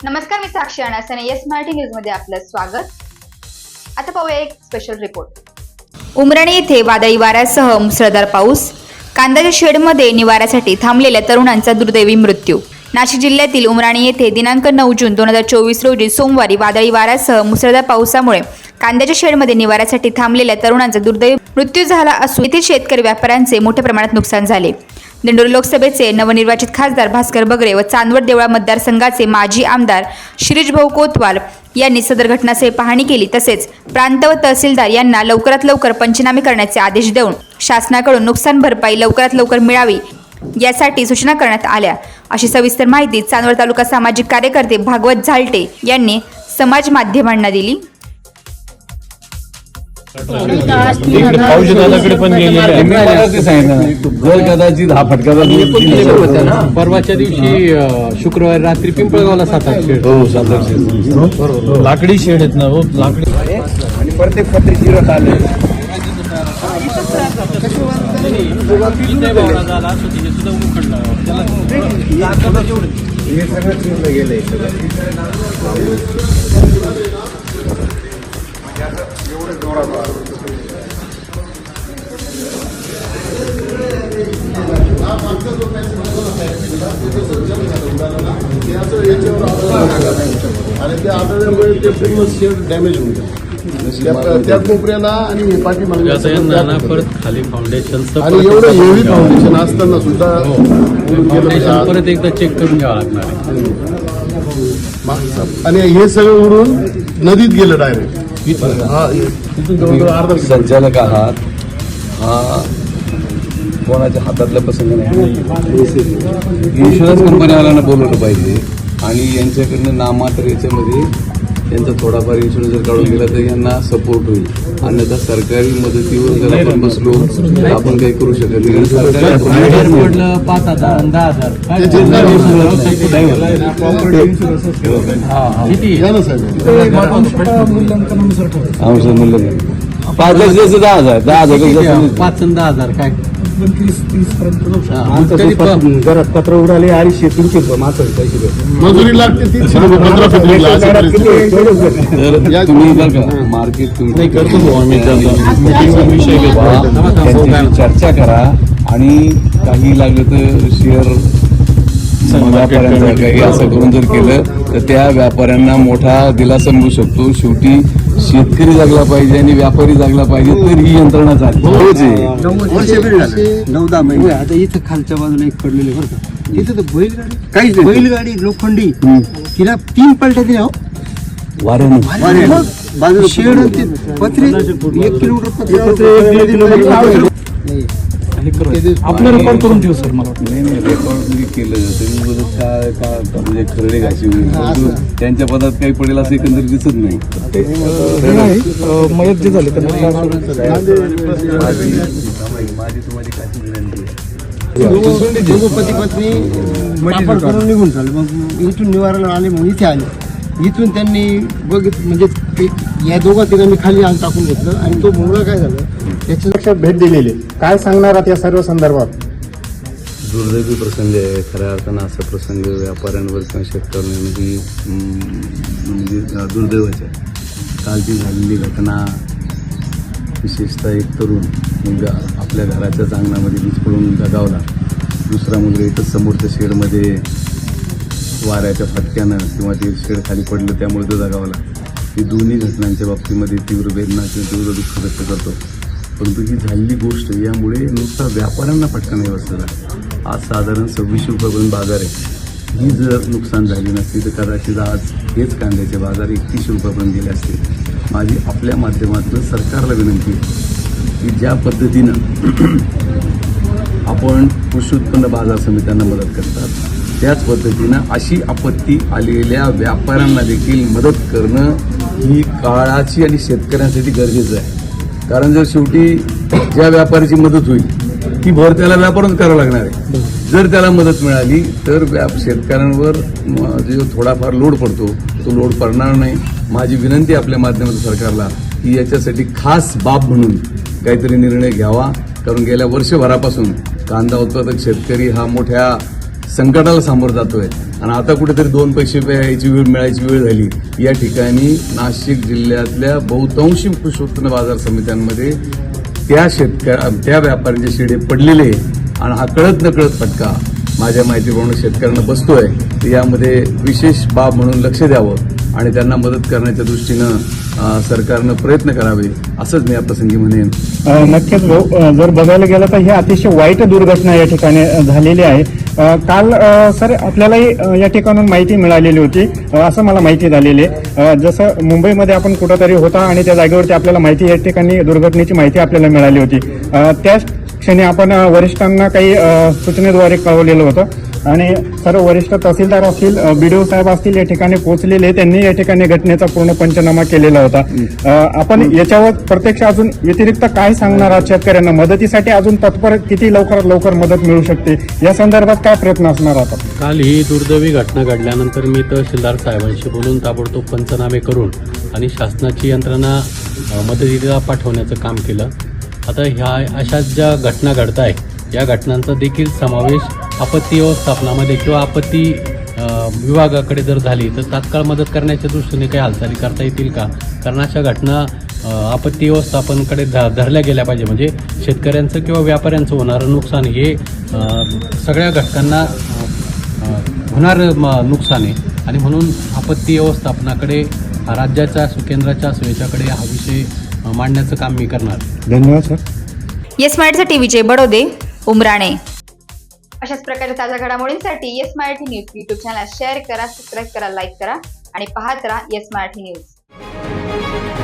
नमस्कार, मी साक्षी अनासने. Yes Marathi news मध्ये आपलं स्वागत. आता पाहूया एक स्पेशल रिपोर्ट. उमराणी येथे वादळी वाऱ्यासह मुसळधार पाऊस. कांद्याच्या शेडमध्ये निवाऱ्यासाठी थांबलेल्या तरुणांचा दुर्दैवी मृत्यू. नाशिक जिल्ह्यातील उमराणी येथे दिनांक 9 जून 2024 रोजी सोमवारी वादळी वाऱ्यासह मुसळधार पावसामुळे कांद्याच्या शेडमध्ये निवाऱ्यासाठी थांबलेल्या तरुणांचा दुर्दैवी मृत्यू झाला असून येथील शेतकरी व्यापाऱ्यांचे मोठ्या प्रमाणात नुकसान झाले. दिंडोरी लोकसभेचे नवनिर्वाचित खासदार भास्कर बगरे व चांदवड देवळा मतदारसंघाचे माजी आमदार शिरीष भाऊ कोतवाल यांनी सदर घटनास्थळी पाहणी केली. तसेच प्रांत व तहसीलदार यांना लवकरात लवकर पंचनामे करण्याचे आदेश देऊन शासनाकडून नुकसान भरपाई लवकरात लवकर मिळावी यासाठी सूचना करण्यात आल्या, अशी सविस्तर माहिती चांदवड तालुका सामाजिक कार्यकर्ते भागवत झालटे यांनी समाज माध्यमांना दिली. औषधाकडे पण जर कदाचित हा फटका परवाच्या दिवशी शुक्रवारी रात्री पिंपळगावला 7-8 शेड. हो 7-8 शेड लाकडी शेड आहेत ना. हो लाकडी आणि प्रत्येक पत्रे जिरत आले. हे सगळं चिरलं गेलंय. एवढं जोरात आणि त्या आठवड्यामुळे ते पूर्ण शेड डॅमेज होऊन गेलं. त्या कोपऱ्याला आणि पाठीमागे परत खाली फाउंडेशन आणि एवढं हेवी फाउंडेशन असताना सुद्धा परत एकदा चेक करून घ्यावं लागणार. आणि हे सगळं उडून नदीत गेलं डायरेक्ट. संचालक आहात, हा कोणाच्या हातातला प्रसंग नाही. इन्शुरन्स कंपनीवाल्यांना बोलवलं पाहिजे आणि यांच्याकडनं नामात्र याच्यामध्ये त्यांचा थोडाफार इन्शुरन्स जर काढून गेला तर यांना सपोर्ट होईल. अन्यथा सरकारी मदतीवर जर आपण बसलो तर आपण काही करू शकत नाही. सरकारी पडलं 5,000 10,000 मूल्य 5 लाख 10,000 5 आणि 10,000 काय घरात पत्र उडाले आणि शेतीचे पैसे मजुरी लागते ती तुम्ही बरं का मार्केट तुम्ही चर्चा करा आणि काही लागलं तर शेअर व्यापाऱ्यांचं काही असं करून जर केलं तर त्या व्यापाऱ्यांना मोठा दिलासा मिळू शकतो. शेवटी शेतकरी जागला पाहिजे आणि व्यापारी जागला पाहिजे तर ही यंत्रणा चालते. 9-10 महिने आता इथं खालच्या बाजूला एक पडलेले बरं का. इथं तर बैलगाडी काहीच नाही. बैलगाडी लोखंडी तिला 3 पलट्या दिल्या वाऱ्याने बाजूला शेड पत्रे 1 किलोमीटर आपलं रेकॉर्ड करून ठेवू सर. मला वाटतं नाही रेकॉर्ड केलं जातं का म्हणजे खरडे घाशी होईल. त्यांच्या पदात काही पडेल असं एकंदरीत दिसत नाही. मयत जे झाले माझी तुम्हाला काय विनंती दोघं पती पत्नी मटेरियल करून निघून चालले. मग इथून निवारायला आले, मग इथे आले. इथून त्यांनी बघितलं म्हणजे या दोघा तिघांनी खाली आण टाकून घेतलं आणि तो मुलगा काय झालं त्याच्या लक्षात भेट दिलेली. काय सांगणार या सर्व संदर्भात? दुर्दैवी प्रसंग आहे. खऱ्या अर्थानं असा प्रसंग व्यापाऱ्यांवर किंवा शेतकऱ्यांनी म्हणजे दुर्दैवाच आहे. कालची झालेली घटना विशेषतः एक तरुण मुलगा आपल्या घराच्या अंगणामध्ये वीज पडून दगावला. दुसरा मुलगा इथं समोरच्या शेडमध्ये वाऱ्याच्या फटक्यानं किंवा ते शेड खाली पडलं त्यामुळे तो दगावला. ही दोन्ही घटनांच्या बाबतीमध्ये तीव्र वेदना किंवा तीव्र दुःख व्यक्त करतो. परंतु ही झालेली गोष्ट यामुळे नुसता व्यापाऱ्यांना फटका नाही बसलेला. आज साधारण 26 रुपयापर्यंत बाजार आहे. ही जर नुकसान झाली नसती तर कदाचित आज हेच कांद्याचे बाजार 31 रुपयापर्यंत गेले असते. माझी आपल्या माध्यमातून सरकारला विनंती आहे की ज्या पद्धतीनं आपण कृषी उत्पन्न बाजार समित्यांना मदत करतात त्याच पद्धतीनं अशी आपत्ती आलेल्या व्यापाऱ्यांना देखील मदत करणं ही काळाची आणि शेतकऱ्यांसाठी गरजेचं आहे. कारण जर शेवटी ज्या व्यापाऱ्याची मदत होईल ती भर त्याला व्यापारच करावं लागणार आहे. जर त्याला मदत मिळाली तर शेतकऱ्यांवर जो थोडाफार लोड पडतो तो लोड पडणार नाही. माझी विनंती आपल्या माध्यमातून सरकारला की याच्यासाठी खास बाब म्हणून काहीतरी निर्णय घ्यावा. कारण गेल्या वर्षभरापासून कांदा उत्पादक शेतकरी हा मोठ्या संकटाला सामोरं जातोय आणि आता कुठेतरी 2 पैसे यायची वेळ मिळायची वेळ झाली. या ठिकाणी नाशिक जिल्ह्यातल्या बहुतांशी कृषी उत्पन्न बाजार समित्यांमध्ये त्या व्यापाऱ्यांचे शेडे पडलेले आणि हा कळत नकळत फटका माझ्या माहितीप्रमाणे शेतकऱ्यांना बसतोय. तर यामध्ये विशेष बाब म्हणून लक्ष द्यावं आणि त्यांना मदत करण्याच्या दृष्टीनं सरकारनं प्रयत्न करावे असंच मी या प्रसंगी म्हणेन. नक्कीच भाऊ, जर बघायला गेलं तर ही अतिशय वाईट दुर्घटना या ठिकाणी झालेली आहे. काल सर आपल्यालाही या ठिकाणून माहिती मिळालेली होती, असं मला माहिती झालेली आहे. जसं मुंबईमध्ये आपण कुठंतरी होता आणि त्या जागेवरती आपल्याला माहिती, या ठिकाणी दुर्घटनेची माहिती आपल्याला मिळाली होती. त्याच क्षणी आपण वरिष्ठांना काही सूचनेद्वारे कळवलेलं होतं आणि सर्व वरिष्ठ तहसीलदार असतील, BDO साहेब असतील या ठिकाणी पोहोचलेले, त्यांनी या ठिकाणी घटनेचा पूर्ण पंचनामा केलेला होता. आपण याच्यावर प्रत्यक्ष अजून व्यतिरिक्त काय सांगणार आहात शेतकऱ्यांना? मदतीसाठी अजून तत्पर किती लवकरात लवकर मदत मिळू शकते या संदर्भात काय प्रयत्न असणार आता? काल ही दुर्दैवी घटना घडल्यानंतर मी तहसीलदार साहेबांशी बोलून ताबडतोब पंचनामे करून आणि शासनाची यंत्रणा मदतीला पाठवण्याचं काम केलं. आता ह्या अशा ज्या घटना घडत आहे या घटनांचा देखील समावेश आपत्ती व्यवस्थापनामध्ये किंवा आपत्ती विभागाकडे जर झाली तर तात्काळ मदत करण्याच्या दृष्टीने काही हालचाली करता येतील का? कारण अशा घटना आपत्ती व्यवस्थापनाकडे धरल्या गेल्या पाहिजे. म्हणजे शेतकऱ्यांचं किंवा व्यापाऱ्यांचं होणारं नुकसान हे सगळ्या घटकांना होणारं नुकसान आहे आणि म्हणून आपत्ती व्यवस्थापनाकडे राज्याच्या असो केंद्राच्या असो याच्याकडे हा विषय मांडण्याचं काम मी करणार. धन्यवाद सर. येस मराठीसाठी विजय बडोदे, उमराणे. अशाच प्रकारे ताज्या घडामोडींसाठी yes Marathi news YouTube channel share करा, सबस्क्राईब करा, लाईक करा आणि पाहत राहा येस मराठी न्यूज.